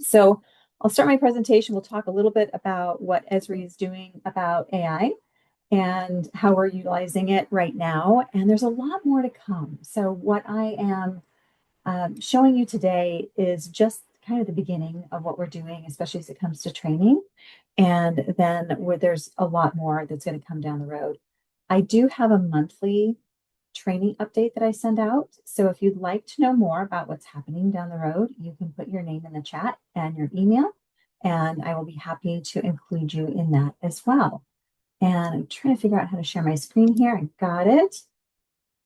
So I'll start my presentation. We'll talk a little bit about what Esri is doing about AI and how we're utilizing it right now. And there's a lot more to come. So what I am showing you today is just kind of the beginning of what we're doing, especially as it comes to training. And then there's a lot more that's going to come down the road. I do have a monthly training update that I send out. So if you'd like to know more about what's happening down the road, you can put your name in the chat and your email, and I will be happy to include you in that as well. And I'm trying to figure out how to share my screen here. I got it.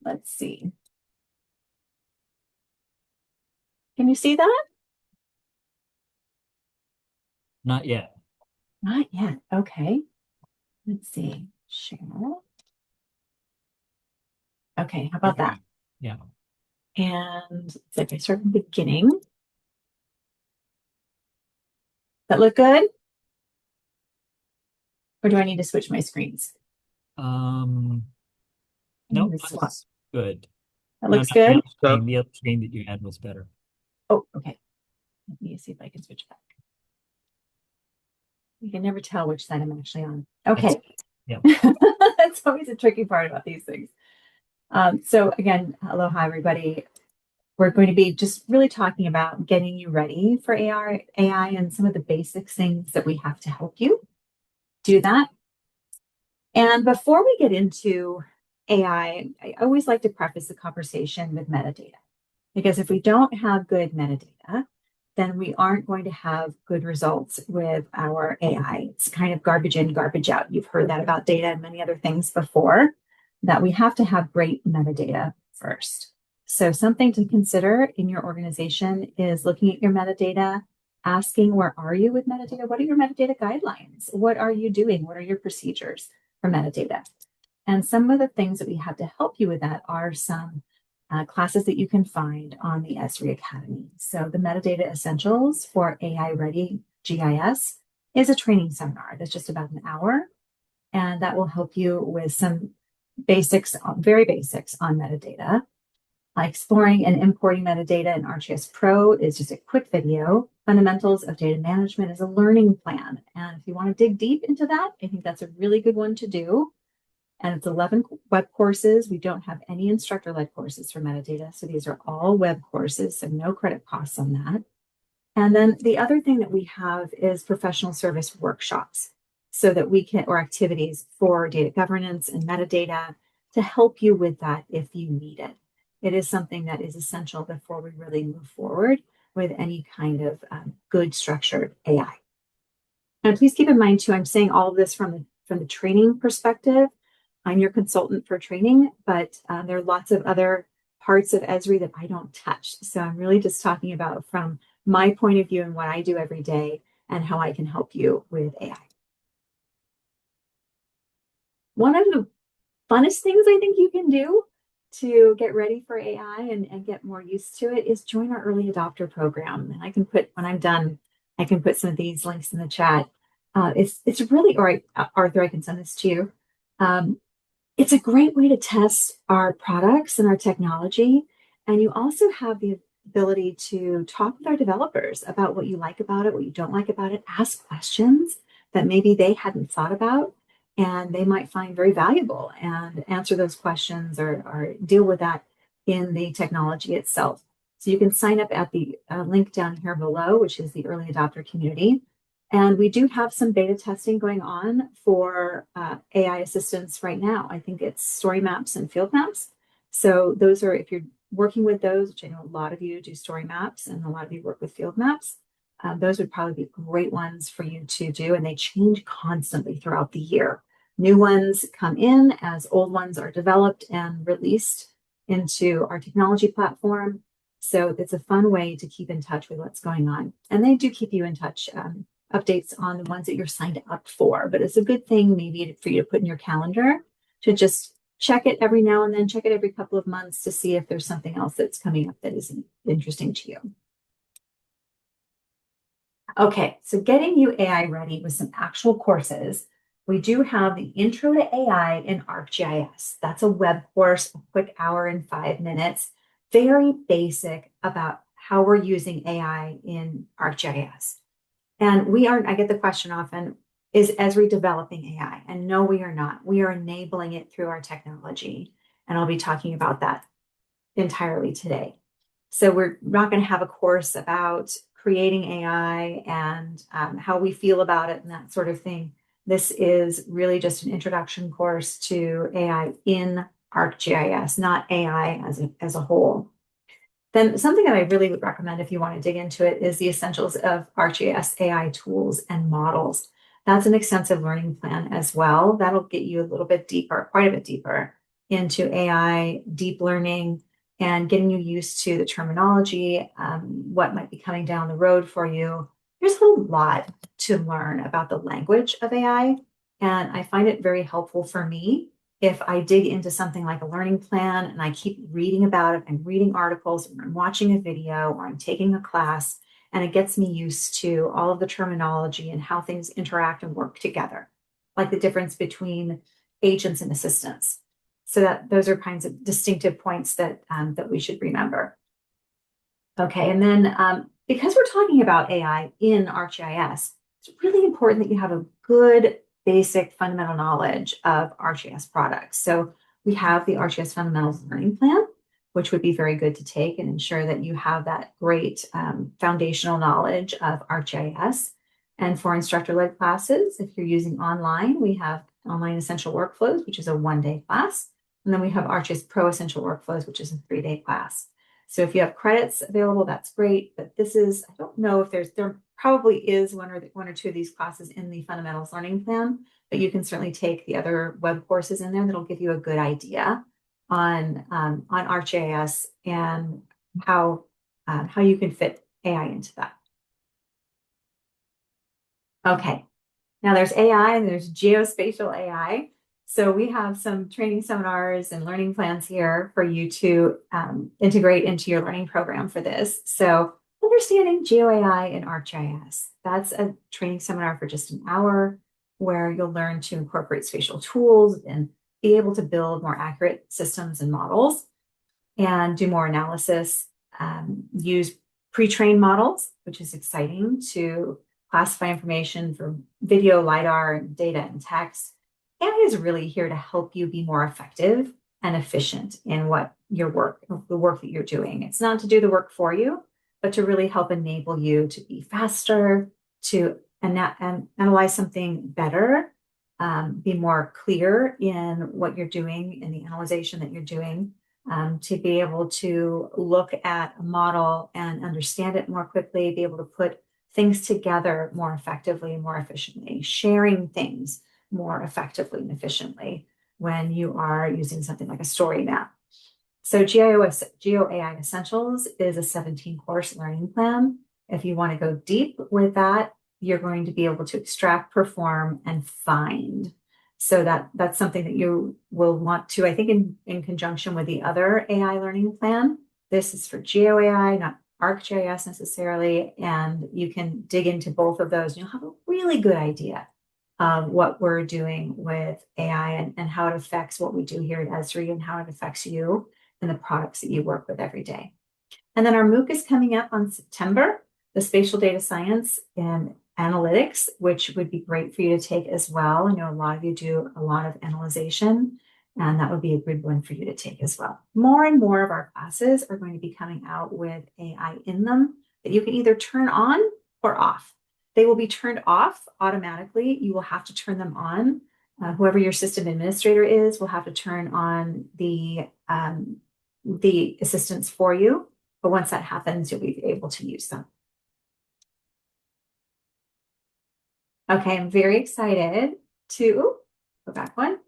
Let's see. Can you see that? Not yet. Not yet. Okay. Let's see. Share. Okay, how about that? Yeah. And it's like I start from the beginning. That look good? Or do I need to switch my screens? No, that's good. That No, looks good? the other screen that you had was better. Oh, okay. Let me see if I can switch back. You can never tell which side I'm actually on. Okay. Yeah. That's always a tricky part about these things. So again, aloha, everybody. We're going to be just really talking about getting you ready for AI and some of the basic things that we have to help you do that. And before we get into AI, I always like to preface the conversation with metadata. Because if we don't have good metadata, then we aren't going to have good results with our AI. It's kind of garbage in, garbage out. You've heard that about data and many other things before, that we have to have great metadata first. So something to consider in your organization is looking at your metadata, asking where are you with metadata? What are your metadata guidelines? What are you doing? What are your procedures for metadata? And some of the things that we have to help you with that are some classes that you can find on the Esri Academy. So the Metadata Essentials for AI Ready GIS is a training seminar that's just about an hour. And that will help you with some basics, very basics on metadata. Exploring and importing metadata in ArcGIS Pro is just a quick video. Fundamentals of Data Management is a learning plan. And if you want to dig deep into that, I think that's a really good one to do. And it's 11 web courses. We don't have any instructor-led courses for metadata. So these are all web courses, so no credit costs on that. And then the other thing that we have is professional service workshops so that we can, or activities for data governance and metadata to help you with that if you need it. It is something that is essential before we really move forward with any kind of good structured AI. And please keep in mind too, I'm saying all of this from the training perspective. I'm your consultant for training, but there are lots of other parts of Esri that I don't touch. So I'm really just talking about from my point of view and what I do every day and how I can help you with AI. One of the funnest things I think you can do to get ready for AI and get more used to it is join our early adopter program. And I can put, when I'm done, I can put some of these links in the chat. It's really, all right, Arthur, I can send this to you. It's a great way to test our products and our technology. And you also have the ability to talk with our developers about what you like about it, what you don't like about it, ask questions that maybe they hadn't thought about and they might find very valuable and answer those questions or deal with that in the technology itself. So you can sign up at the link down here below, which is the early adopter community. And we do have some beta testing going on for AI assistance right now. I think it's story maps and field maps. So those are, if you're working with those, which I know a lot of you do story maps and a lot of you work with field maps, those would probably be great ones for you to do. And they change constantly throughout the year. New ones come in as old ones are developed and released into our technology platform. So it's a fun way to keep in touch with what's going on. And they do keep you in touch. Updates on the ones that you're signed up for, but it's a good thing maybe for you to put in your calendar to just check it every now and then, check it every couple of months to see if there's something else that's coming up that is interesting to you. Okay, so getting you AI ready with some actual courses. We do have the Intro to AI in ArcGIS. That's a web course, a quick hour and 5 minutes, very basic about how we're using AI in ArcGIS. And I get the question often, is Esri developing AI? And no, we are not. We are enabling it through our technology. And I'll be talking about that entirely today. So we're not going to have a course about creating AI and how we feel about it and that sort of thing. This is really just an introduction course to AI in ArcGIS, not AI as a whole. Then something that I really would recommend if you want to dig into it is the essentials of ArcGIS AI tools and models. That's an extensive learning plan as well. That'll get you a little bit deeper, quite a bit deeper into AI, deep learning, and getting you used to the terminology, what might be coming down the road for you. There's a lot to learn about the language of AI, and I find it very helpful for me if I dig into something like a learning plan and I keep reading about it and reading articles, or I'm watching a video, or I'm taking a class, and it gets me used to all of the terminology and how things interact and work together, like the difference between agents and assistants. So that those are kinds of distinctive points that we should remember. Okay, and then because we're talking about AI in ArcGIS, it's really important that you have a good basic fundamental knowledge of ArcGIS products. So we have the ArcGIS Fundamentals Learning Plan, which would be very good to take and ensure that you have that great foundational knowledge of ArcGIS. And for instructor-led classes, if you're using online, we have Online Essential Workflows, which is a one-day class. And then we have ArcGIS Pro Essential Workflows, which is a 3-day class. So if you have credits available, that's great. But this is, I don't know if there probably is one or two of these classes in the fundamentals learning plan, but you can certainly take the other web courses in there that'll give you a good idea on ArcGIS and how you can fit AI into that. Okay, now there's AI and there's geospatial AI. So we have some training seminars and learning plans here for you to integrate into your learning program for this. So understanding Geo AI in ArcGIS. That's a training seminar for just an hour where you'll learn to incorporate spatial tools and be able to build more accurate systems and models and do more analysis, use pre-trained models, which is exciting, to classify information from video, LiDAR, data, and text. AI is really here to help you be more effective and efficient in the work that you're doing. It's not to do the work for you, but to really help enable you to be faster, to analyze something better, be more clear in what you're doing, in the analyzation that you're doing, to be able to look at a model and understand it more quickly, be able to put things together more effectively and more efficiently, sharing things more effectively and efficiently when you are using something like a story map. So Geo AI Essentials is a 17-course learning plan. If you want to go deep with that, you're going to be able to extract, perform, and find. So that's something that you will want to, I think, in conjunction with the other AI learning plan. This is for Geo AI, not ArcGIS necessarily, and you can dig into both of those. And you'll have a really good idea of what we're doing with AI and how it affects what we do here at Esri and how it affects you and the products that you work with every day. And then our MOOC is coming up on September, the Spatial Data Science and Analytics, which would be great for you to take as well. I know a lot of you do a lot of analyzation, and that would be a good one for you to take as well. More and more of our classes are going to be coming out with AI in them that you can either turn on or off. They will be turned off automatically. You will have to turn them on. Whoever your system administrator is will have to turn on the assistants for you. But once that happens, you'll be able to use them. Okay, I'm very excited to go back one.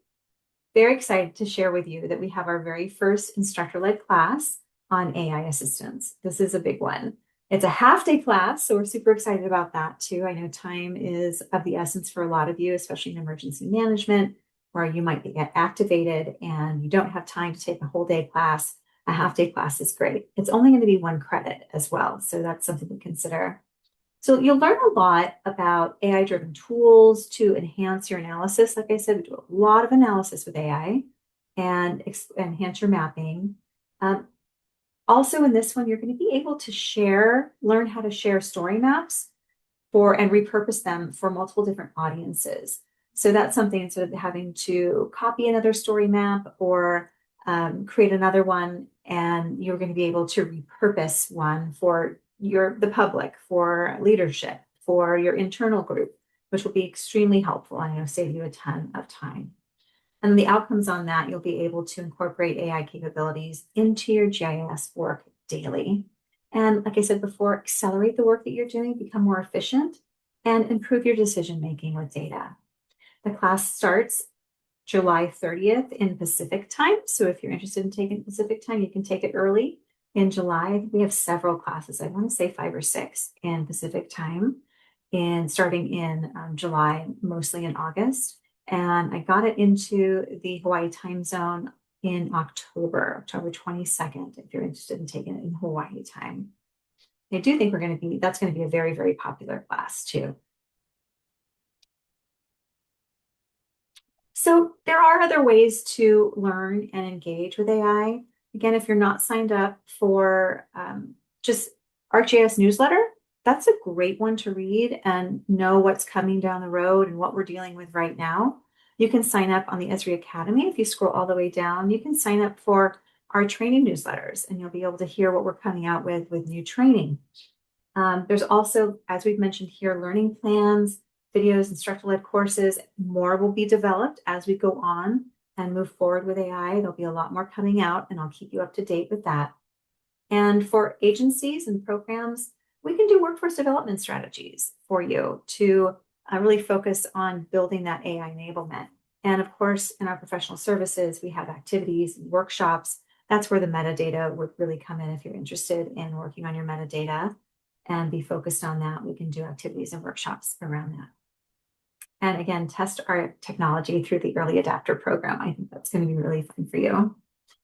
Very excited to share with you that we have our very first instructor-led class on AI assistance. This is a big one. It's a half-day class, so we're super excited about that too. I know time is of the essence for a lot of you, especially in emergency management, where you might get activated and you don't have time to take a whole day class. A half-day class is great. It's only going to be 1 credit as well, so that's something to consider. So you'll learn a lot about AI-driven tools to enhance your analysis. Like I said, we do a lot of analysis with AI and enhance your mapping. Also in this one, you're going to be able to learn how to share story maps and repurpose them for multiple different audiences. So that's something, instead of having to copy another story map or create another one, and you're going to be able to repurpose one for the public, for leadership, for your internal group, which will be extremely helpful and, save you a ton of time. And the outcomes on that, you'll be able to incorporate AI capabilities into your GIS work daily. And like I said before, accelerate the work that you're doing, become more efficient, and improve your decision making with data. The class starts July 30th in Pacific time. So if you're interested in taking Pacific time, you can take it early in July. We have several classes. I want to say 5 or 6 in Pacific time, and starting in July, mostly in August. And I got it into the Hawaii time zone in October 22nd, if you're interested in taking it in Hawaii time. I do think that's going to be a very, very popular class too. So there are other ways to learn and engage with AI. Again, if you're not signed up for just ArcGIS newsletter, that's a great one to read and know what's coming down the road and what we're dealing with right now. You can sign up on the Esri Academy. If you scroll all the way down, you can sign up for our training newsletters, and you'll be able to hear what we're coming out with new training. There's also, as we've mentioned here, learning plans, videos, instructor-led courses. More will be developed as we go on and move forward with AI. There'll be a lot more coming out, and I'll keep you up to date with that. And for agencies and programs, we can do workforce development strategies for you to really focus on building that AI enablement. And of course, in our professional services, we have activities and workshops. That's where the metadata would really come in. If you're interested in working on your metadata and be focused on that, we can do activities and workshops around that. And again, test our technology through the early adapter program. I think that's going to be really fun for you.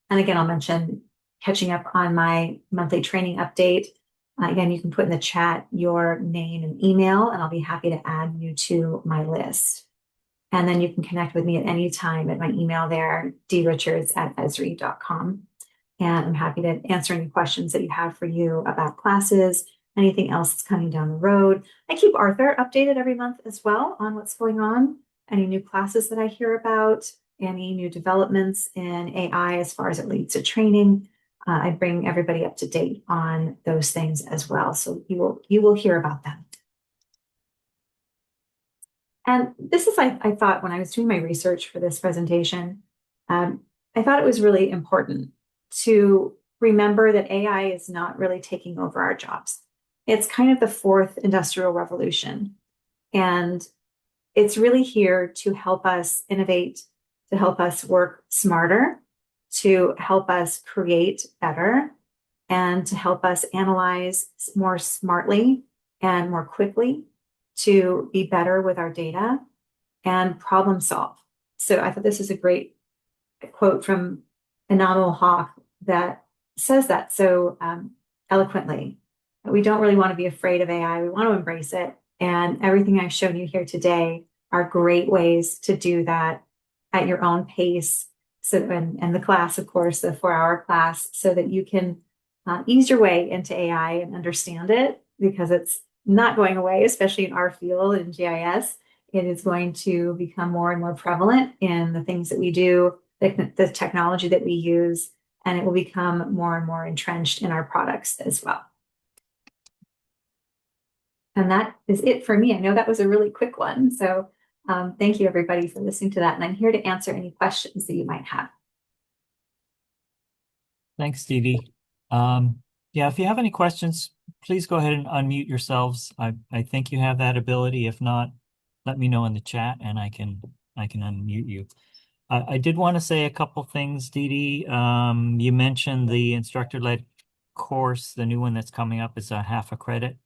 And again, I'll mention catching up on my monthly training update. Again, you can put in the chat your name and email, and I'll be happy to add you to my list. And then you can connect with me at any time at my email there, drichards@esri.com. And I'm happy to answer any questions that you have for you about classes, anything else that's coming down the road. I keep Arthur updated every month as well on what's going on, any new classes that I hear about, any new developments in AI as far as it leads to training. I bring everybody up to date on those things as well. So you will hear about them. And this is, I thought, when I was doing my research for this presentation, I thought it was really important to remember that AI is not really taking over our jobs. It's kind of the fourth industrial revolution. And it's really here to help us innovate, to help us work smarter, to help us create better, and to help us analyze more smartly and more quickly, to be better with our data and problem solve. So I thought this is a great quote from Enamel Hawk that says that so eloquently. We don't really want to be afraid of AI. We want to embrace it. And everything I've shown you here today are great ways to do that at your own pace. So, and the class, of course, the 4-hour class, so that you can ease your way into AI and understand it, because it's not going away, especially in our field in GIS. It is going to become more and more prevalent in the things that we do, the technology that we use, and it will become more and more entrenched in our products as well. And that is it for me. I know that was a really quick one. So thank you, everybody, for listening to that. And I'm here to answer any questions that you might have. Thanks, Stevie. Yeah, if you have any questions, please go ahead and unmute yourselves. I think you have that ability. If not, let me know in the chat and I can unmute you. I did want to say a couple things, Dee Dee. You mentioned the instructor-led course, the new one that's coming up is a half a credit.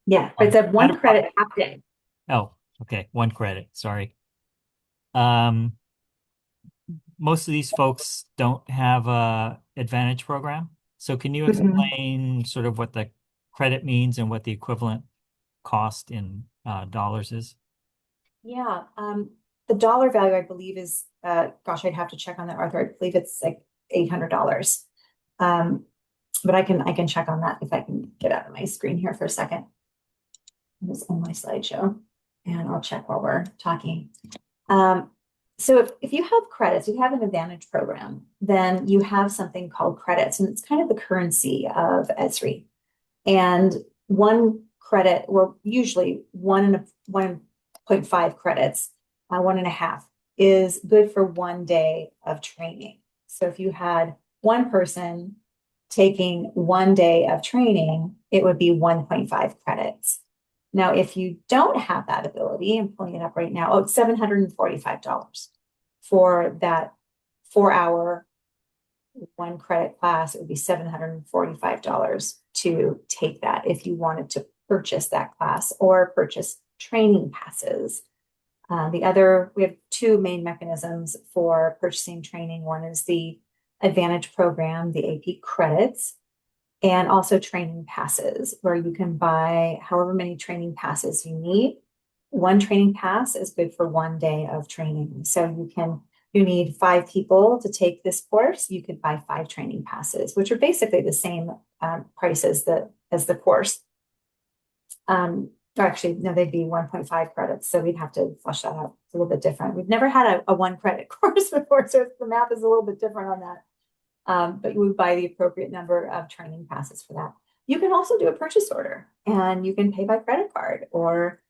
Yeah, it's a 1 credit half day. Oh, okay, 1 credit, sorry. Most of these folks don't have a Advantage program. So can you explain sort of what the credit means and what the equivalent cost in dollars is? Yeah, the dollar value, I believe, is, gosh, I'd have to check on that, Arthur. I believe it's like $800. but I can check on that if I can get out of my screen here for a second. It's in my slideshow, and I'll check while we're talking. Um, so if you have credits, you have an advantage program, then you have something called credits, and it's kind of the currency of Esri. And one credit, or usually 1.5 credits, 1.5 is good for 1 day of training. So if you had one person taking 1 day of training, it would be 1.5 credits. Now, if you don't have that ability, I'm pulling it up right now. Oh, it's $745 for that 4 hour 1 credit class. It would be $745 to take that if you wanted to purchase that class or purchase training passes. We have two main mechanisms for purchasing training. One is the Advantage program, the AP credits, and also training passes, where you can buy however many training passes you need. One training pass is good for 1 day of training. So you need 5 people to take this course. You could buy 5 training passes, which are basically the same price as the course. Or actually, no, they'd be 1.5 credits. So we'd have to flush that out. It's a little bit different. We've never had a 1 credit course before, so the math is a little bit different on that. But you would buy the appropriate number of training passes for that. You can also do a purchase order, and you can pay by credit card or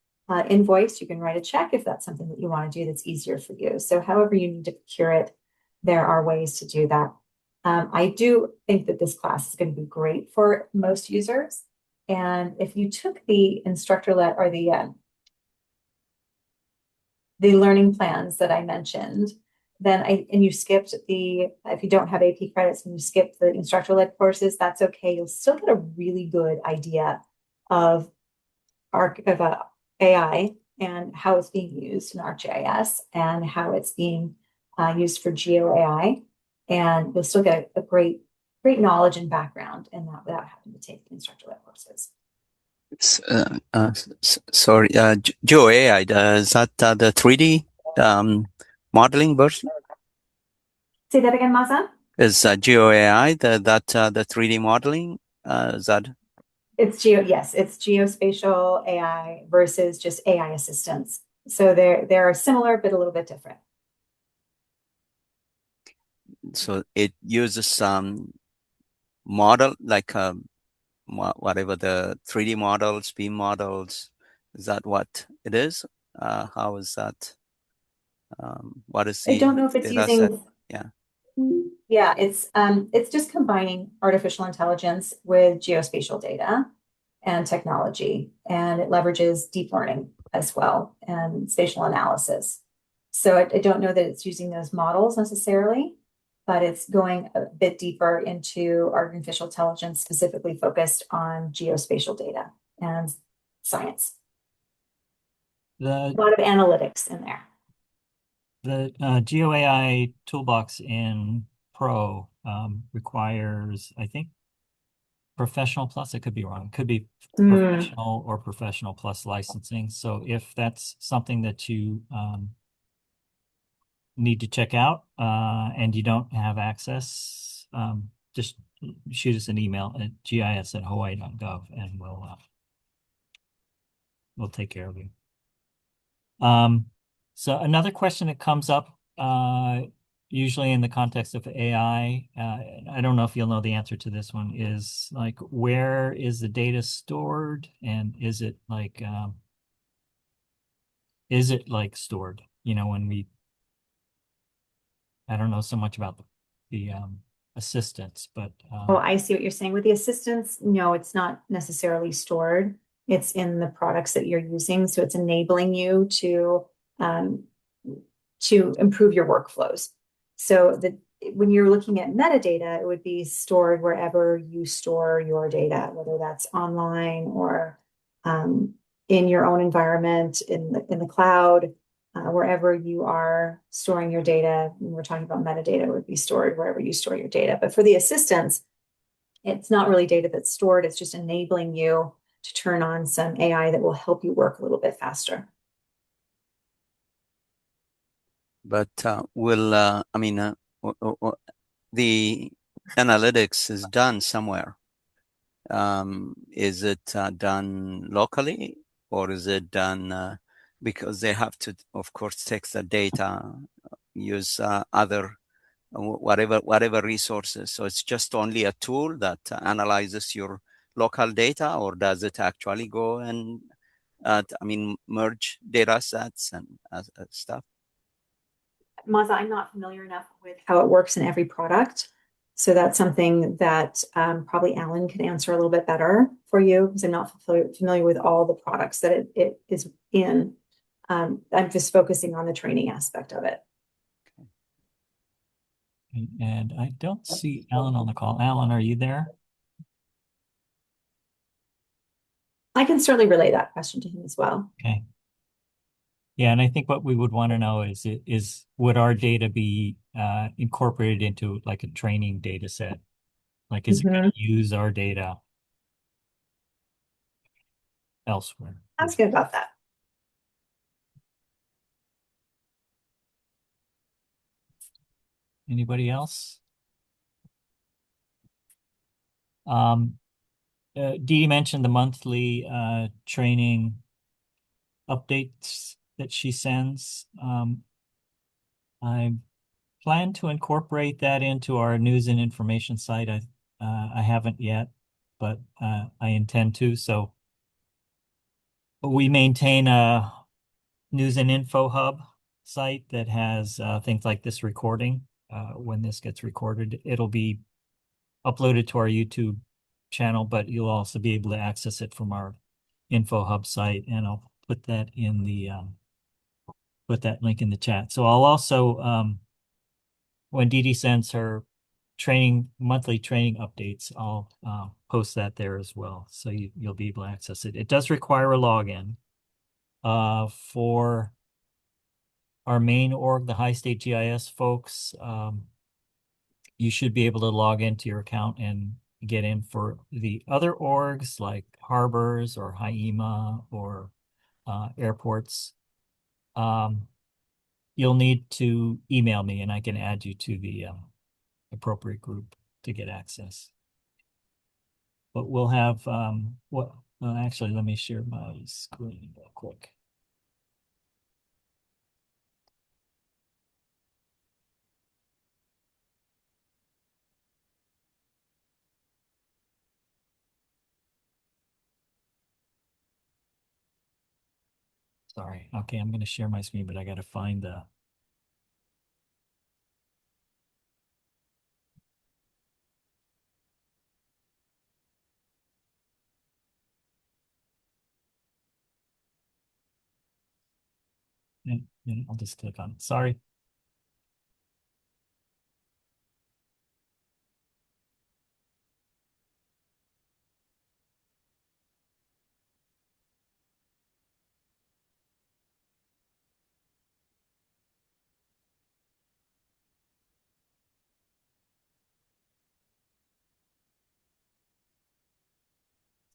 invoice. You can write a check if that's something that you want to do that's easier for you. So however you need to procure it, there are ways to do that. I do think that this class is going to be great for most users. And if you took the instructor-led or the learning plans that I mentioned, and you skipped if you don't have AP credits and you skipped the instructor-led courses, that's okay. You'll still get a really good idea of AI and how it's being used in ArcGIS and how it's being used for Geo AI. And you'll still get a great knowledge and background in that without having to take the instructor-led courses. Sorry, Geo AI, is that the 3D modeling version? Say that again, Maza? Is Geo AI the 3D modeling? Is that? It's geospatial AI versus just AI assistance. So they're similar, but a little bit different. So it uses some model like whatever the 3D models, beam models. Is that what it is? How is that? What is I the don't know if it's data set? using. Yeah. Yeah, it's just combining artificial intelligence with geospatial data and technology, and it leverages deep learning as well and spatial analysis. So I don't know that it's using those models necessarily, but it's going a bit deeper into artificial intelligence, specifically focused on geospatial data and science. A lot of analytics in there. The Geo AI toolbox in Pro requires, I think, professional plus. I could be wrong. It could be professional or professional plus licensing. So if that's something that you need to check out and you don't have access, just shoot us an email at gis@hawaii.gov and we'll take care of you. So another question that comes up usually in the context of AI, I don't know if you'll know the answer to this one, is like, where is the data stored, and is it like stored? You know, I don't know so much about the assistance, but Oh, I see what you're saying. With the assistance, no, it's not necessarily stored. It's in the products that you're using. So it's enabling you um, to improve your workflows. So when you're looking at metadata, it would be stored wherever you store your data, whether that's online or in your own environment, in the cloud, wherever you are storing your data. When we're talking about metadata, it would be stored wherever you store your data. But for the assistance, it's not really data that's stored. It's just enabling you to turn on some AI that will help you work a little bit faster. But the analytics is done somewhere, Is it done locally, or is it done because they have to, of course, take the data, use other whatever resources? So it's just only a tool that analyzes your local data, or does it actually go and merge data sets and stuff? Maza, I'm not familiar enough with how it works in every product. So that's something that probably Alan can answer a little bit better for you, because I'm not familiar with all the products that it is in. I'm just focusing on the training aspect of it. And I don't see Alan on the call. Alan, are you there? I can certainly relay that question to him as well. Okay. Yeah, and I think what we would want to know is would our data be incorporated into like a training data set? Like, is it going to use our data elsewhere? Ask him about that. Anybody else? Dee mentioned the monthly training updates that she sends. I plan to incorporate that into our news and information site. I haven't yet, but I intend to. So we maintain a news and info hub site that has things like this recording. When this gets recorded, it'll be uploaded to our YouTube channel, but you'll also be able to access it from our info hub site, and I'll put that in the put that link in the chat. So I'll also when Dee Dee sends her monthly training updates, I'll post that there as well, so you'll be able to access it. It does require a login for our main org, the High State GIS folks. You should be able to log into your account and get in. For the other orgs like harbors or HIEMA or airports. You'll need to email me and I can add you to the appropriate group to get access. But we'll have actually, let me share my screen real quick. Sorry. Okay, I'm going to share my screen, but I got to find the. And I'll just click on it. Sorry.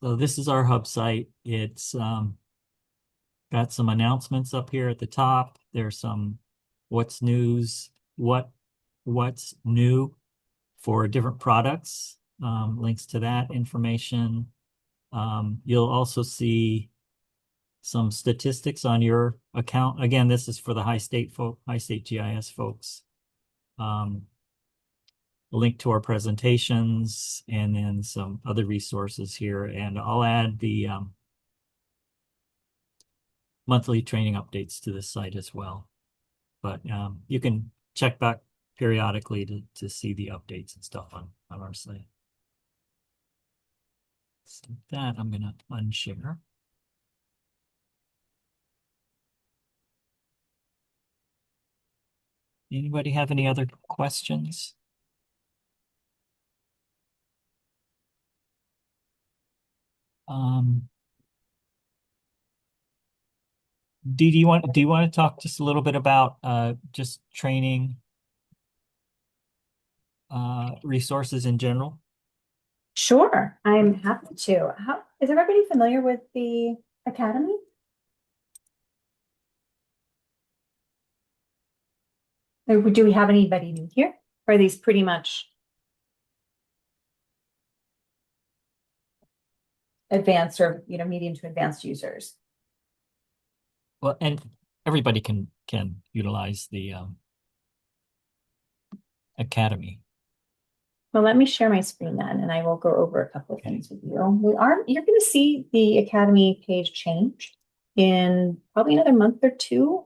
So this is our hub site. It's got some announcements up here at the top. There's some what's news, what's new for different products, links to that information. You'll also see some statistics on your account. Again, this is for the High State GIS folks. A link to our presentations and then some other resources here. And I'll add the monthly training updates to this site as well. But you can check back periodically to see the updates and stuff on our site. So with that, I'm going to unshare. Anybody have any other questions? Dee, do you want to talk just a little bit about just training resources in general? Sure, I'm happy to. Is everybody familiar with the Academy? Or do we have anybody new here? Or are these pretty much? advanced or, medium to advanced users. Well, and everybody can utilize the Academy. Well, let me share my screen then, and I will go over a couple of things with you. You're going to see the Academy page change in probably another month or two.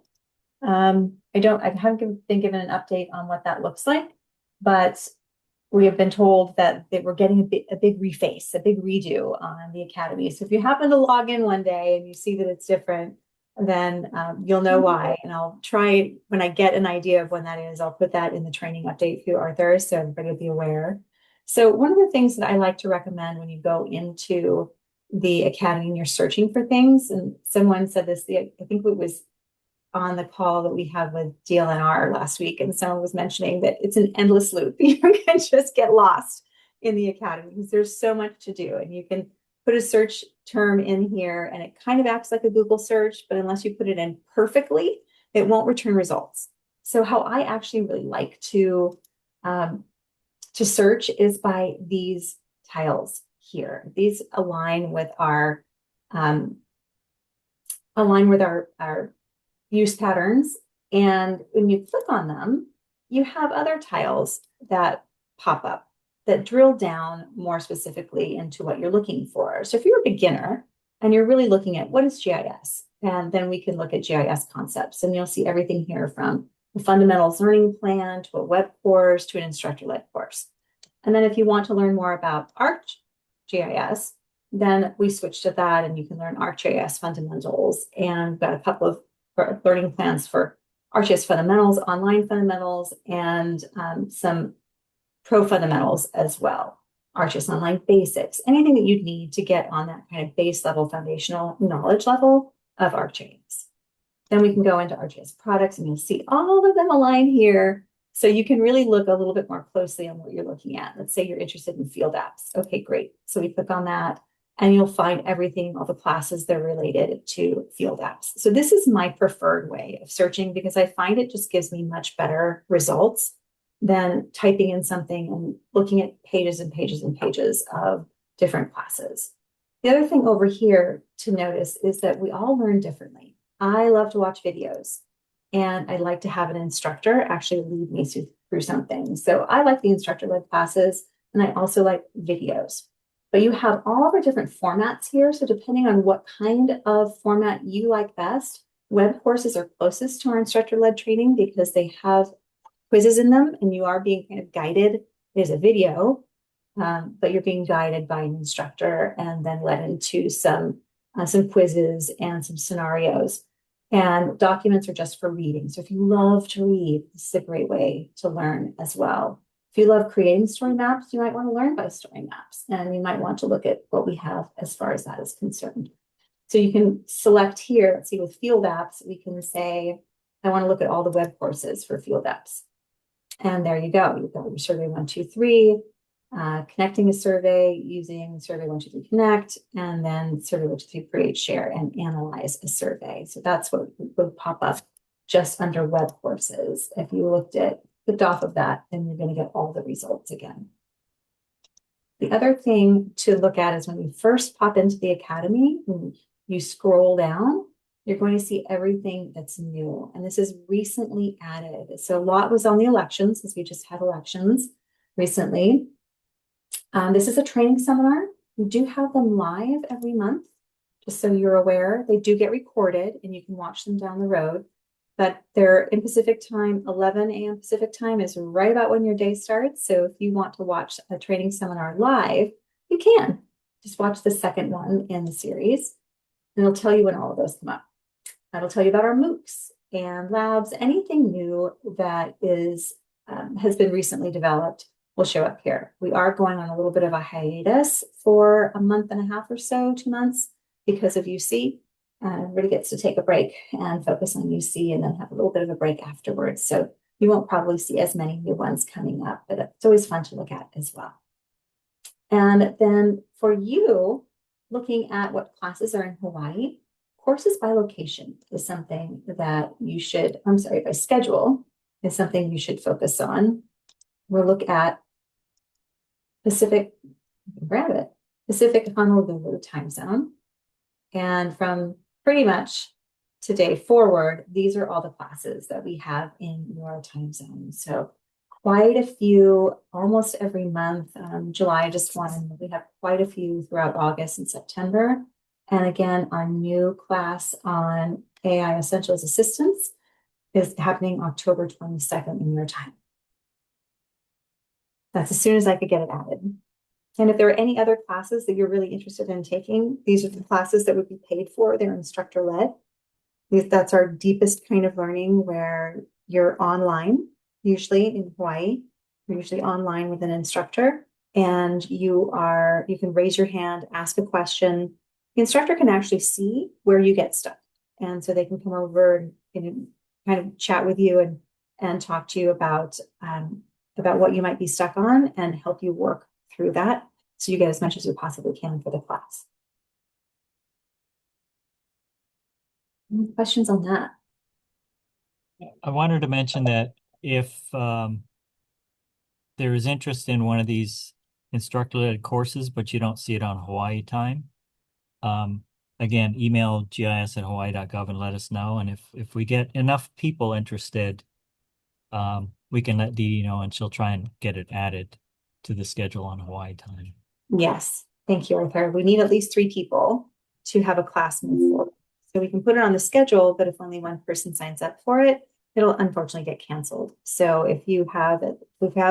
I haven't been given an update on what that looks like, but we have been told that we're getting a big reface, a big redo on the Academy. So if you happen to log in one day and you see that it's different, then you'll know why. And I'll try, when I get an idea of when that is, I'll put that in the training update for you, Arthur, so everybody will be aware. So one of the things that I like to recommend when you go into the Academy and you're searching for things, and someone said this, I think it was on the call that we had with DLNR last week, and someone was mentioning that it's an endless loop. You can just get lost in the Academy because there's so much to do, and you can put a search term in here and it kind of acts like a Google search, but unless you put it in perfectly, it won't return results. So how I actually really like to search is by these tiles here. These align with our use patterns. And when you click on them, you have other tiles that pop up that drill down more specifically into what you're looking for. So if you're a beginner and you're really looking at what is GIS, and then we can look at GIS concepts, and you'll see everything here from a fundamentals learning plan to a web course to an instructor-led course. And then if you want to learn more about ArcGIS, then we switch to that, and you can learn ArcGIS fundamentals, and we've got a couple of learning plans for ArcGIS fundamentals, online fundamentals, and some pro fundamentals as well. ArcGIS online basics, anything that you'd need to get on that kind of base level foundational knowledge level of ArcGIS. Then we can go into ArcGIS products, and you'll see all of them align here. So you can really look a little bit more closely on what you're looking at. Let's say you're interested in field apps. Okay, great. So we click on that, and you'll find everything, all the classes that are related to field apps. So this is my preferred way of searching because I find it just gives me much better results than typing in something and looking at pages and pages and pages of different classes. The other thing over here to notice is that we all learn differently. I love to watch videos, and I like to have an instructor actually lead me through something. So I like the instructor-led classes, and I also like videos. But you have all the different formats here. So depending on what kind of format you like best, web courses are closest to our instructor-led training because they have quizzes in them, and you are being kind of guided. There's a video, but you're being guided by an instructor and then led into some quizzes and some scenarios. And documents are just for reading. So if you love to read, this is a great way to learn as well. If you love creating story maps, you might want to learn by story maps, and you might want to look at what we have as far as that is concerned. So you can select here, let's see, with field apps, we can say, I want to look at all the web courses for field apps. And there you go. You've got your survey 123, connecting a survey using survey 123 connect, and then survey 123 create, share, and analyze a survey. So that's what would pop up just under web courses. If you clicked off of that, then you're going to get all the results again. The other thing to look at is when you first pop into the Academy, when you scroll down, you're going to see everything that's new. And this is recently added. So a lot was on the elections, as we just had elections recently. This is a training seminar. We do have them live every month, just so you're aware. They do get recorded, and you can watch them down the road. But they're in Pacific time, 11 a.m. Pacific time is right about when your day starts. So if you want to watch a training seminar live, you can. Just watch the second one in the series, and it'll tell you when all of those come up. That'll tell you about our MOOCs and labs. Anything new that has been recently developed will show up here. We are going on a little bit of a hiatus for a month and a half or so, 2 months, because of UC. Everybody gets to take a break and focus on UC, and then have a little bit of a break afterwards. So you won't probably see as many new ones coming up, but it's always fun to look at as well. And then for you, looking at what classes are in Hawaii, courses by location is something that you should, by schedule is something you should focus on. We'll look at Pacific, grab it. Pacific Honolulu time zone. And from pretty much today forward, these are all the classes that we have in your time zone. So quite a few, almost every month. July just one, we have quite a few throughout August and September. And again, our new class on AI Essentials Assistance is happening October 22nd in your time. That's as soon as I could get it added. And if there are any other classes that you're really interested in taking, these are the classes that would be paid for. They're instructor led. That's our deepest kind of learning where you're online, usually in Hawaii. You're usually online with an instructor, and you can raise your hand, ask a question. The instructor can actually see where you get stuck. And so they can come over and kind of chat with you and talk to you about what you might be stuck on and help you work through that so you get as much as you possibly can for the class. Any questions on that? I wanted to mention that if there is interest in one of these instructor-led courses, but you don't see it on Hawaii time, again, email gis@hawaii.gov and let us know. And if we get enough people interested, we can let Dee know, and she'll try and get it added to the schedule on Hawaii time. Yes, thank you, Arthur. We need at least 3 people to have a class move forward. So we can put it on the schedule, but if only one person signs up for it, it'll unfortunately get canceled. So if we have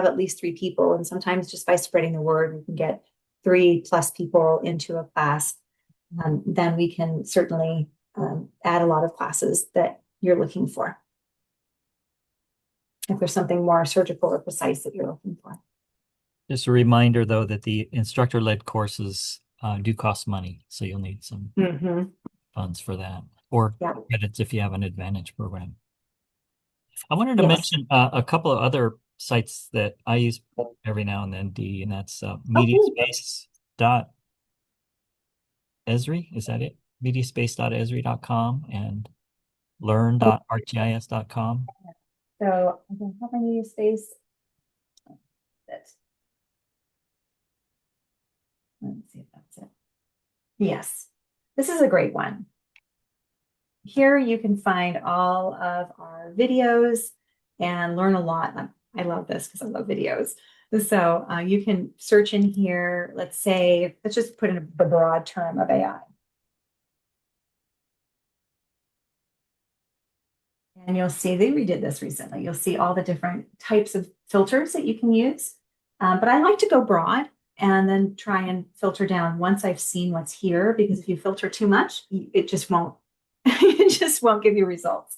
at least 3 people, and sometimes just by spreading the word, we can get 3+ people into a class, then we can certainly add a lot of classes that you're looking for. If there's something more surgical or precise that you're looking for. Just a reminder, though, that the instructor-led courses do cost money, so you'll need some funds for that, or credits if you have an Advantage program. I wanted to mention a couple of other sites that I use every now and then, Dee, and that's mediaspace.esri. Is that it? mediaspace.esri.com and learn.arcgis.com. So I can have my media space. Let's see if that's it. Yes, this is a great one. Here you can find all of our videos and learn a lot. I love this because I love videos. So you can search in here, let's just put in the broad term of AI. And you'll see they redid this recently. You'll see all the different types of filters that you can use. But I like to go broad and then try and filter down once I've seen what's here, because if you filter too much, it just won't give you results.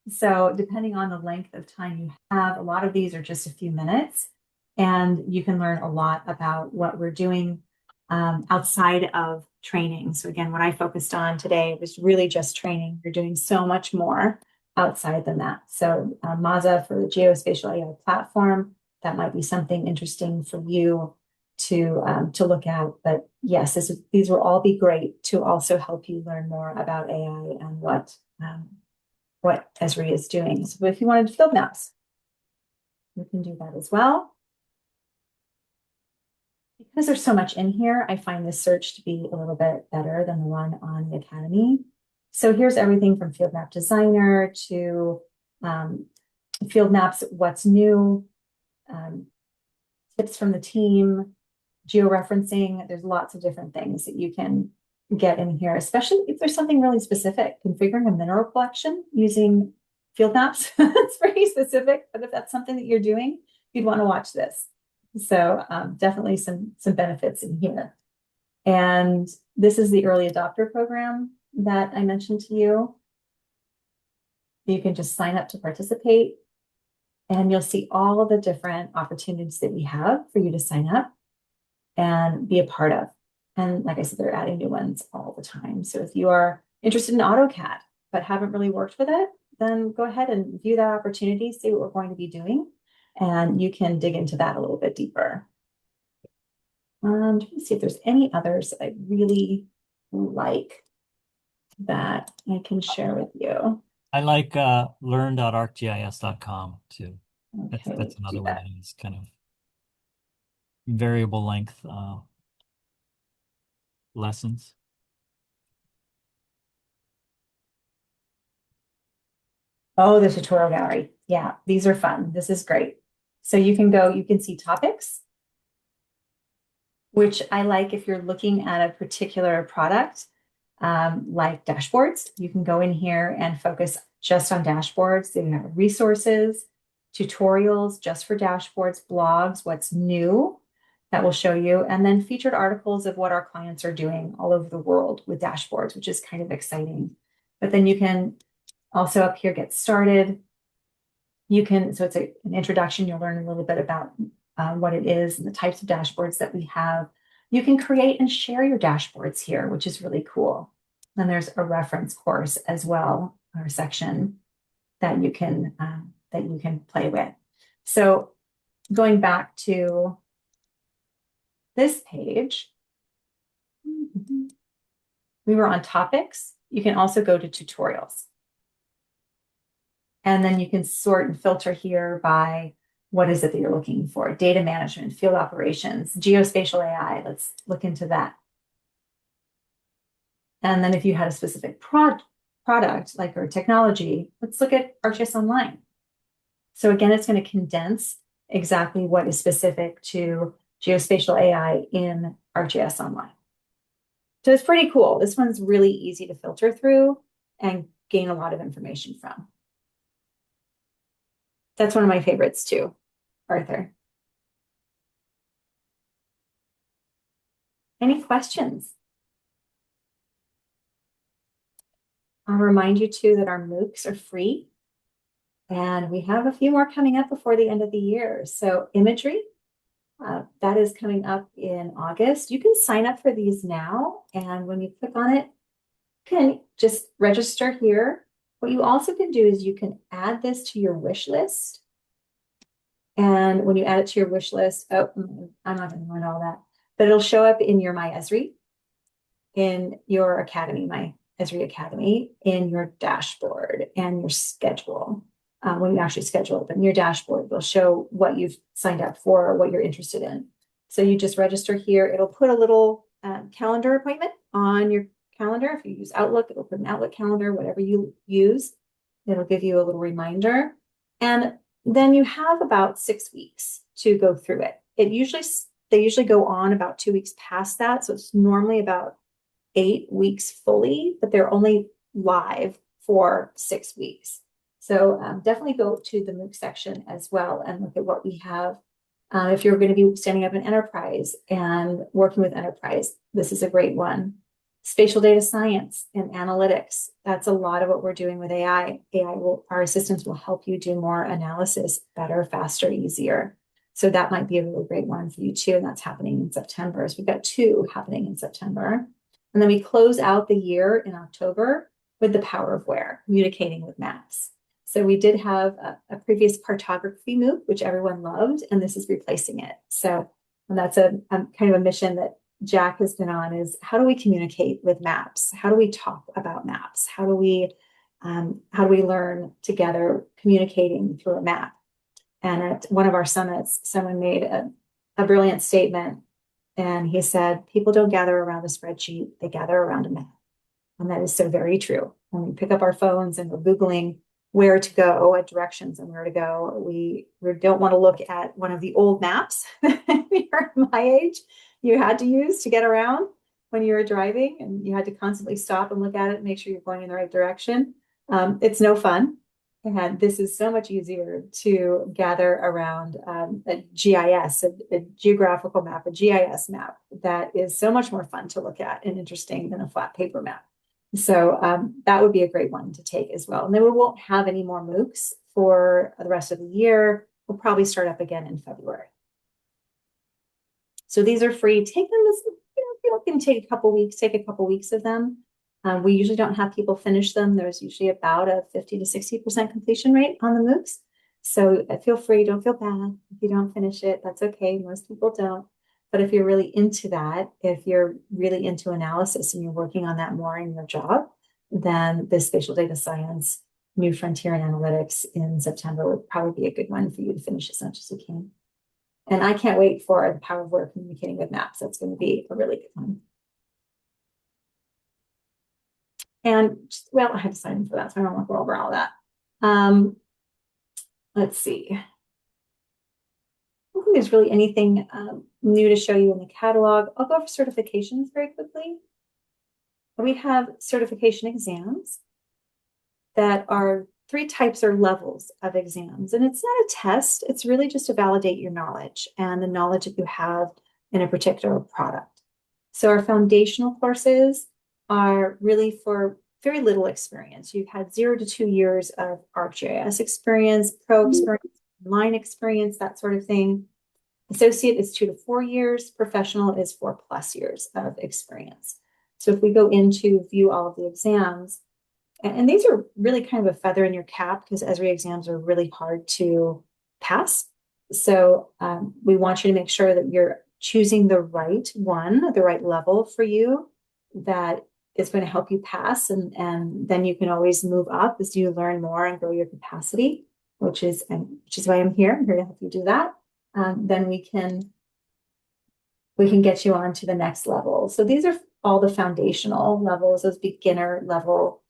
So depending on the length of time you have, a lot of these are just a few minutes, and you can learn a lot about what we're doing outside of training. So again, what I focused on today was really just training. You're doing so much more outside than that. So Maza for the Geospatial AI platform, that might be something interesting for you to look at. But yes, these will all be great to also help you learn more about AI and what Esri is doing. So if you wanted field maps, you can do that as well. Because there's so much in here, I find this search to be a little bit better than the one on the Academy. So here's everything from Field Map Designer to Field Maps, what's new, tips from the team, georeferencing. There's lots of different things that you can get in here, especially if there's something really specific. Configuring a mineral collection using field maps, it's pretty specific, but if that's something that you're doing, you'd want to watch this. So definitely some benefits in here. And this is the early adopter program that I mentioned to you. You can just sign up to participate, and you'll see all of the different opportunities that we have for you to sign up and be a part of. And like I said, they're adding new ones all the time. So if you are interested in AutoCAD, but haven't really worked with it, then go ahead and view that opportunity, see what we're going to be doing, and you can dig into that a little bit deeper. And let me see if there's any others that I really like that I can share with you. I like learn.arcgis.com too. Okay, That's another one that is kind of variable length lessons. Oh, the tutorial gallery. Yeah, these are fun. This is great. So you can see topics, which I like if you're looking at a particular product, like dashboards. You can go in here and focus just on dashboards. So you have resources, tutorials just for dashboards, blogs, what's new that will show you, and then featured articles of what our clients are doing all over the world with dashboards, which is kind of exciting. But then you can also up here get started. So it's an introduction. You'll learn a little bit about what it is and the types of dashboards that we have. You can create and share your dashboards here, which is really cool. Then there's a reference course as well, or section that you can play with. So going back to this page, we were on topics. You can also go to tutorials. And then you can sort and filter here by what is it that you're looking for? Data management, field operations, geospatial AI. Let's look into that. And then if you had a specific product like our technology, let's look at ArcGIS Online. So again, it's going to condense exactly what is specific to geospatial AI in ArcGIS Online. So it's pretty cool. This one's really easy to filter through and gain a lot of information from. That's one of my favorites too, Arthur. Any questions? I'll remind you too that our MOOCs are free, and we have a few more coming up before the end of the year. So imagery, that is coming up in August. You can sign up for these now, and when you click on it, you can just register here. What you also can do is you can add this to your wish list. And when you add it to your wish list, oh, I'm not going to learn all that, but it'll show up in your My Esri, in your Academy, My Esri Academy, in your dashboard and your schedule. When you actually schedule it, but in your dashboard, will show what you've signed up for, or what you're interested in. So you just register here. It'll put a little calendar appointment on your calendar. If you use Outlook, it'll put an Outlook calendar, whatever you use. It'll give you a little reminder. And then you have about 6 weeks to go through it. They usually go on about 2 weeks past that. So it's normally about 8 weeks fully, but they're only live for 6 weeks. So definitely go to the MOOC section as well and look at what we have. If you're going to be standing up an enterprise and working with enterprise, this is a great one. Spatial data science and analytics. That's a lot of what we're doing with AI. Our assistants will help you do more analysis better, faster, easier. So that might be a really great one for you too. And that's happening in September. So we've got 2 happening in September. And then we close out the year in October with the power of where, communicating with maps. So we did have a previous cartography MOOC, which everyone loved, and this is replacing it. So that's a kind of a mission that Jack has been on, is how do we communicate with maps? How do we talk about maps? How do we learn together communicating through a map? And at one of our summits, someone made a brilliant statement, and he said, people don't gather around a spreadsheet, they gather around a map. And that is so very true. When we pick up our phones and we're Googling where to go, what directions and where to go, we don't want to look at one of the old maps you're my age you had to use to get around when you were driving, and you had to constantly stop and look at it and make sure you're going in the right direction. It's no fun. And this is so much easier to gather around a GIS, a geographical map, a GIS map that is so much more fun to look at and interesting than a flat paper map. So that would be a great one to take as well. And then we won't have any more MOOCs for the rest of the year. We'll probably start up again in February. So these are free. Take them as, if you can take a couple weeks, take a couple weeks of them. We usually don't have people finish them. There's usually about a 50 to 60% completion rate on the MOOCs. So feel free, don't feel bad if you don't finish it. That's okay. Most people don't. But if you're really into that, if you're really into analysis and you're working on that more in your job, then the spatial data science, new frontier in analytics in September would probably be a good one for you to finish as much as you can. And I can't wait for the power of where communicating with maps. That's going to be a really good one. And well, I had to sign in for that, so I don't want to go over all that. Let's see. I don't think there's really anything new to show you in the catalog. I'll go over certifications very quickly. We have certification exams that are 3 types or levels of exams. And it's not a test, it's really just to validate your knowledge and the knowledge that you have in a particular product. So our foundational courses are really for very little experience. You've had 0 to 2 years of ArcGIS experience, pro experience, line experience, that sort of thing. Associate is 2 to 4 years. Professional is 4+ years of experience. So if we go into view all of the exams, and these are really kind of a feather in your cap because Esri exams are really hard to pass. So we want you to make sure that you're choosing the right one, the right level for you that is going to help you pass. And then you can always move up as you learn more and grow your capacity, which is why I'm here. I'm here to help you do that. Then we can get you on to the next level. So these are all the foundational levels, those beginner level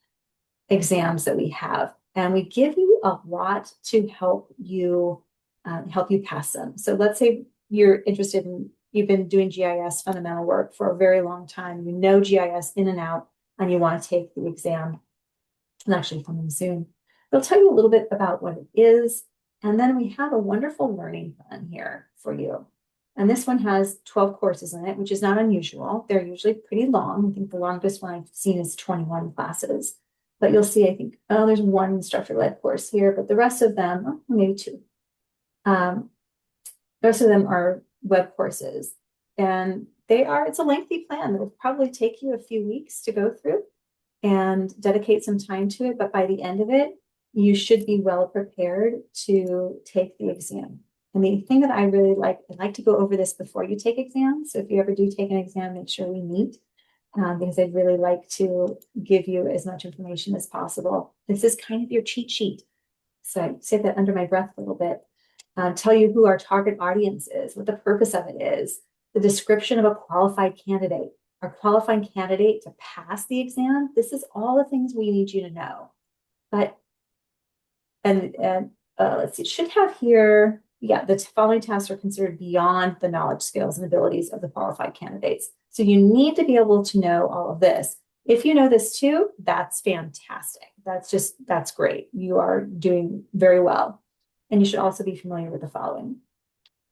exams that we have, and we give you a lot to help you pass them. So let's say you've been doing GIS fundamental work for a very long time, you know GIS in and out, and you want to take the exam. And actually coming soon. They'll tell you a little bit about what it is, and then we have a wonderful learning plan here for you. And this one has 12 courses in it, which is not unusual. They're usually pretty long. I think the longest one I've seen is 21 classes. But you'll see, I think, there's one instructor-led course here, but the rest of them, maybe 2. The rest of them are web courses. And it's a lengthy plan that will probably take you a few weeks to go through and dedicate some time to it. But by the end of it, you should be well prepared to take the exam. And the thing that I really like, I like to go over this before you take exams. So if you ever do take an exam, make sure we meet. Because I'd really like to give you as much information as possible. This is kind of your cheat sheet. So I say that under my breath a little bit. Tell you who our target audience is, what the purpose of it is, the description of a qualified candidate, our qualifying candidate to pass the exam. This is all the things we need you to know. But, let's see, it should have here, yeah, the following tasks are considered beyond the knowledge, skills, and abilities of the qualified candidates. So you need to be able to know all of this. If you know this too, that's fantastic. That's great. You are doing very well. And you should also be familiar with the following.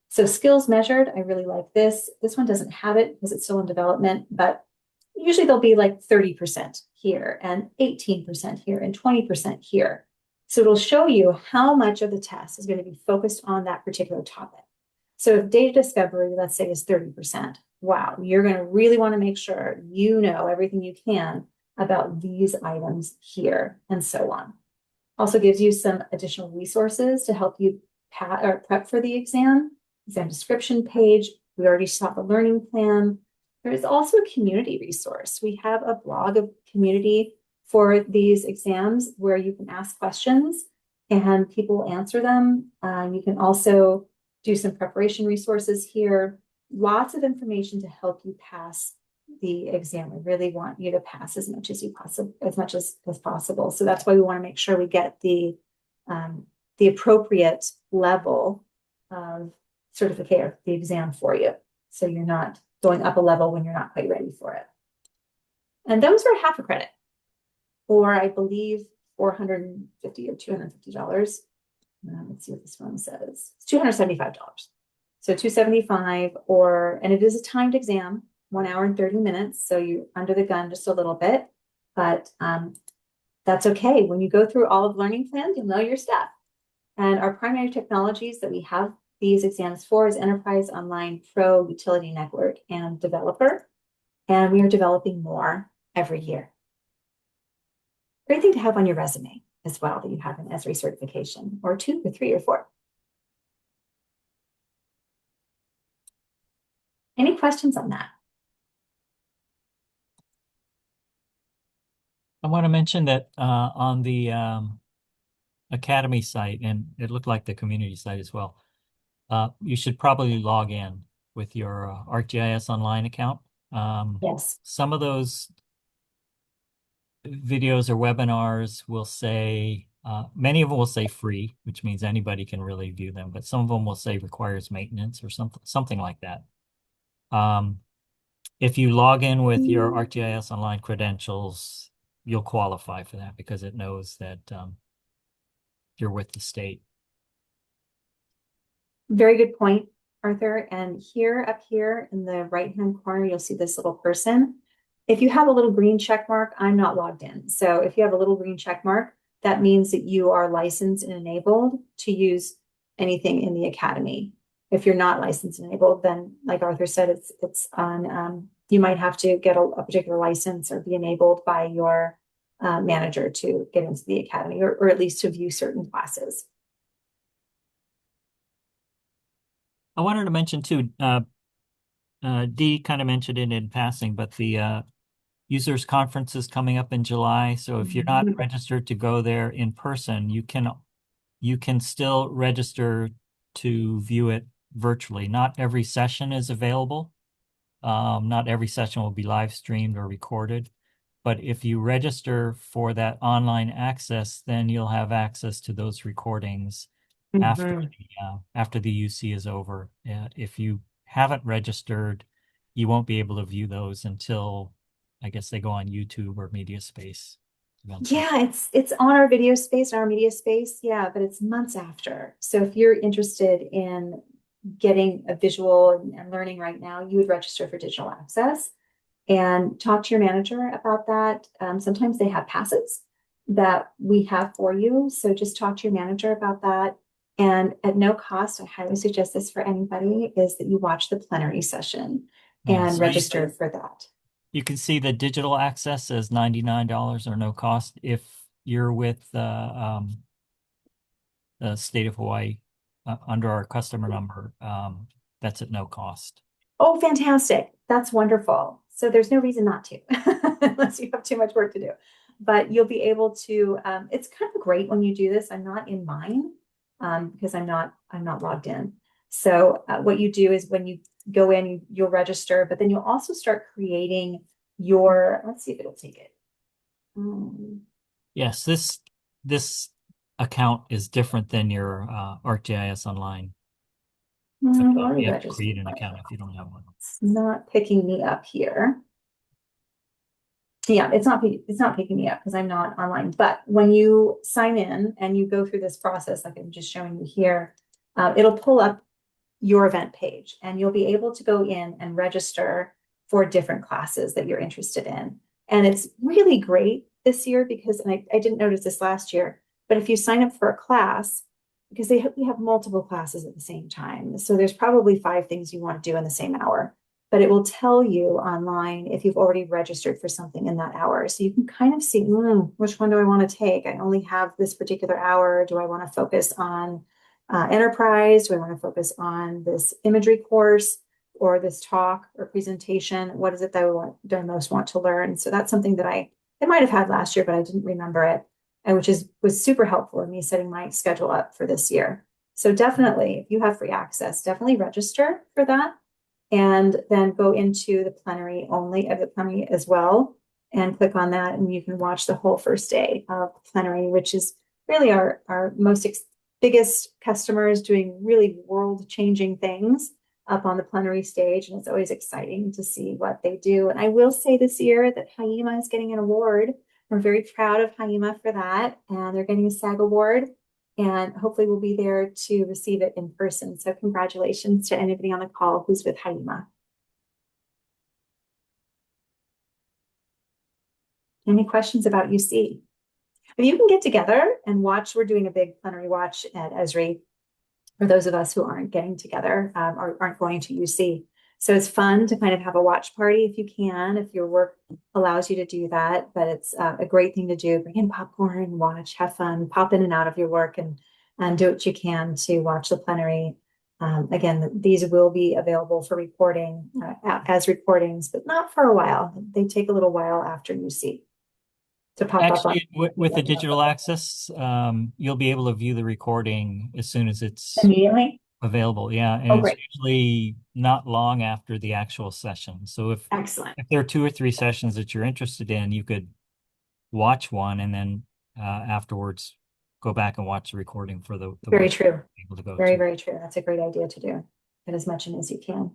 So skills measured, I really like this. This one doesn't have it because it's still in development, but usually they'll be like 30% here and 18% here and 20% here. So it'll show you how much of the test is going to be focused on that particular topic. So if data discovery, let's say, is 30%, wow, you're going to really want to make sure you know everything you can about these items here and so on. Also gives you some additional resources to help you prep for the exam description page. We already saw the learning plan. There is also a community resource. We have a blog of community for these exams where you can ask questions and people will answer them. You can also do some preparation resources here. Lots of information to help you pass the exam. We really want you to pass as much as possible. So that's why we want to make sure we get the appropriate level of certificate, the exam for you. So you're not going up a level when you're not quite ready for it. And those are half a credit, or I believe $450 or $250. Let's see what this one says. It's $275. So $275, and it is a timed exam, 1 hour and 30 minutes. So you're under the gun just a little bit, but that's okay. When you go through all of learning plans, you'll know your stuff. And our primary technologies that we have these exams for is Enterprise, Online, Pro, Utility Network, and Developer. And we are developing more every year. Great thing to have on your resume as well, that you have an Esri certification, or 2 or 3 or 4. Any questions on that? I want to mention that on the Academy site, and it looked like the community site as well, you should probably log in with your ArcGIS Online account. Yes. Some of those videos or webinars will say, many of them will say free, which means anybody can really view them, but some of them will say requires maintenance or something like that. If you log in with your ArcGIS Online credentials, you'll qualify for that because it knows that you're with the state. Very good point, Arthur. And here, up here in the right-hand corner, you'll see this little person. If you have a little green check mark, I'm not logged in. So if you have a little green check mark, that means that you are licensed and enabled to use anything in the academy. If you're not licensed and enabled, then like Arthur said, it's on, you might have to get a particular license or be enabled by your manager to get into the academy or at least to view certain classes. I wanted to mention too, Dee kind of mentioned it in passing, but the users conference is coming up in July. So if you're not registered to go there in person, you can still register to view it virtually. Not every session is available. Not every session will be live streamed or recorded. But if you register for that online access, then you'll have access to those recordings after the UC is over. If you haven't registered, you won't be able to view those until I guess they go on YouTube or MediaSpace eventually. Yeah, it's on our video space, our media space. Yeah, but it's months after. So if you're interested in getting a visual and learning right now, you would register for digital access and talk to your manager about that. Sometimes they have passes that we have for you. So just talk to your manager about that. And at no cost, I highly suggest this for anybody, is that you watch the plenary session Yeah, and so register for that. you can see the digital access as $99 or no cost if you're with the state of Hawaii under our customer number. That's at no cost. Oh, fantastic. That's wonderful. So there's no reason not to, unless you have too much work to do. But you'll be able to, it's kind of great when you do this. I'm not in mine because I'm not logged in. So what you do is when you go in, you'll register, but then you'll also start creating your, let's see if it'll take it. Yes, this account is different than your ArcGIS Online account. You have to create an account if you don't have one. It's not picking me up here. Yeah, it's not picking me up because I'm not online. But when you sign in and you go through this process, like I'm just showing you here, it'll pull up your event page and you'll be able to go in and register for different classes that you're interested in. And it's really great this year because, and I didn't notice this last year, but if you sign up for a class, because we have multiple classes at the same time. So there's probably 5 things you want to do in the same hour, but it will tell you online if you've already registered for something in that hour. So you can kind of see, which one do I want to take? I only have this particular hour. Do I want to focus on enterprise? Do I want to focus on this imagery course or this talk or presentation? What is it that I most want to learn? So that's something that I might have had last year, but I didn't remember it, and which was super helpful in me setting my schedule up for this year. So definitely, if you have free access, definitely register for that, and then go into the plenary only of the plenary as well, and click on that, and you can watch the whole first day of plenary, which is really our biggest customers doing really world-changing things up on the plenary stage, and it's always exciting to see what they do. And I will say this year that HIEMA is getting an award. We're very proud of HIEMA for that, and they're getting a SAG award, and hopefully we'll be there to receive it in person. So congratulations to anybody on the call who's with HIEMA. Any questions about UC? If you can get together and watch, we're doing a big plenary watch at Esri for those of us who aren't getting together or aren't going to UC. So it's fun to kind of have a watch party if you can, if your work allows you to do that. But it's a great thing to do. Bring in popcorn, watch, have fun, pop in and out of your work and do what you can to watch the plenary. Again, these will be available for recording as recordings, but not for a while. They take a little while after UC. To pop Actually, up with the digital access, you'll be able to view the recording as soon as it's immediately available. Yeah, and Oh, it's great. usually not long after the actual session. So if Excellent. there are 2 or 3 sessions that you're interested in, you could watch one and then afterwards go back and watch the recording for the Very one true. you're able to go Very, to. very true. That's a great idea to do. Get as much in as you can.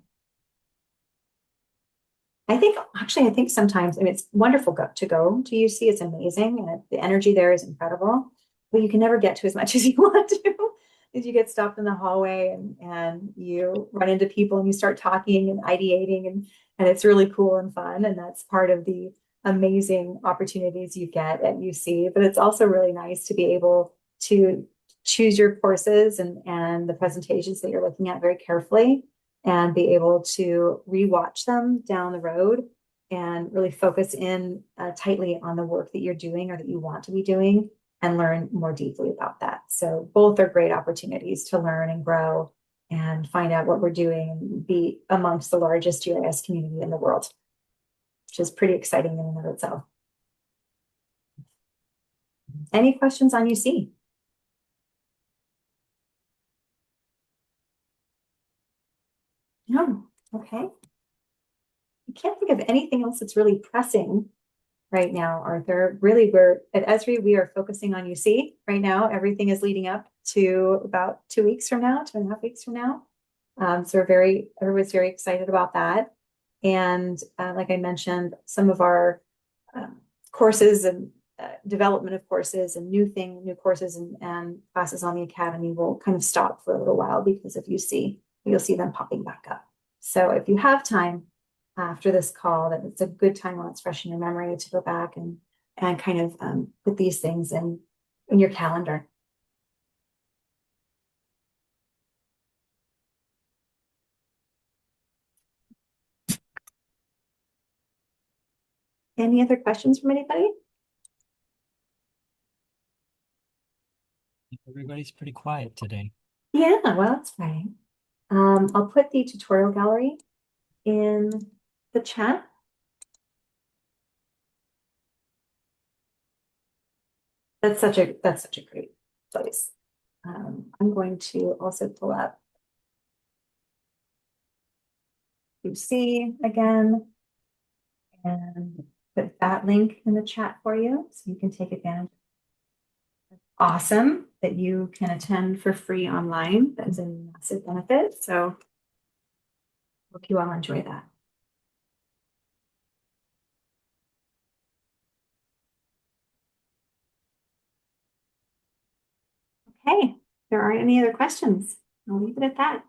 I think sometimes, I mean, it's wonderful to go to UC. It's amazing. And the energy there is incredible, but you can never get to as much as you want to. As you get stopped in the hallway and you run into people and you start talking and ideating and it's really cool and fun. And that's part of the amazing opportunities you get at UC. But it's also really nice to be able to choose your courses and the presentations that you're looking at very carefully and be able to rewatch them down the road and really focus in tightly on the work that you're doing or that you want to be doing and learn more deeply about that. So both are great opportunities to learn and grow and find out what we're doing and be amongst the largest GIS community in the world, which is pretty exciting in and of itself. Any questions on UC? No. Okay. I can't think of anything else that's really pressing right now, Arthur. Really, we're at Esri, we are focusing on UC right now. Everything is leading up to about 2 weeks from now, 2.5 weeks from now. So everyone's very excited about that. And like I mentioned, some of our courses and development of courses and new courses and classes on the academy will kind of stop for a little while because of UC. You'll see them popping back up. So if you have time after this call, that it's a good time while it's fresh in your memory to go back and kind of put these things in your calendar. Any other questions from anybody? Everybody's pretty quiet today. Yeah, well, it's Friday. I'll put the tutorial gallery in the chat. That's such a great place. I'm going to also pull up UC again and put that link in the chat for you so you can take advantage. Awesome that you can attend for free online. That's a massive benefit. So hope you all enjoy that. Okay, if there aren't any other questions, I'll leave it at that.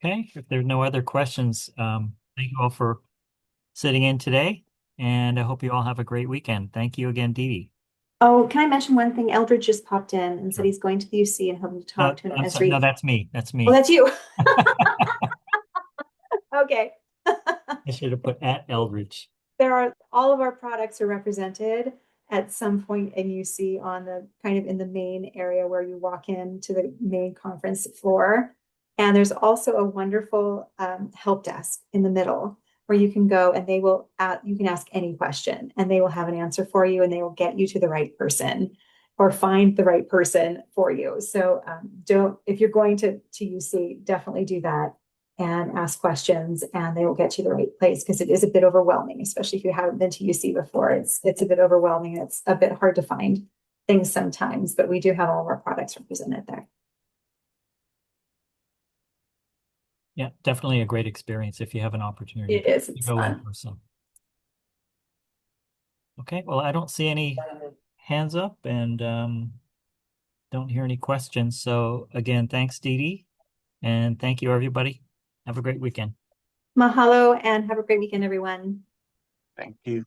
Okay, if there's no other questions, thank you all for sitting in today, and I hope you all have a great weekend. Thank you again, Dee Dee. Oh, can I mention one thing? Eldridge just popped in and said Sure. he's going to the UC and hoping to talk to an I'm sorry. Esri. No, that's me. That's Oh, me. that's you. Okay. I should have put at Eldridge. All of our products are represented at some point in UC on the kind of in the main area where you walk into the main conference floor. And there's also a wonderful help desk in the middle where you can go and you can ask any question and they will have an answer for you and they will get you to the right person or find the right person for you. So if you're going to UC, definitely do that and ask questions and they will get you the right place because it is a bit overwhelming, especially if you haven't been to UC before. It's a bit overwhelming. It's a bit hard to find things sometimes, but we do have all of our products represented there. Yeah, definitely a great experience if you have an opportunity It is. to It's go in fun. person. Okay, well, I don't see any hands up and don't hear any questions. So again, thanks, Dee Dee, and thank you, everybody. Have a great weekend. Mahalo and have a great weekend, everyone. Thank you.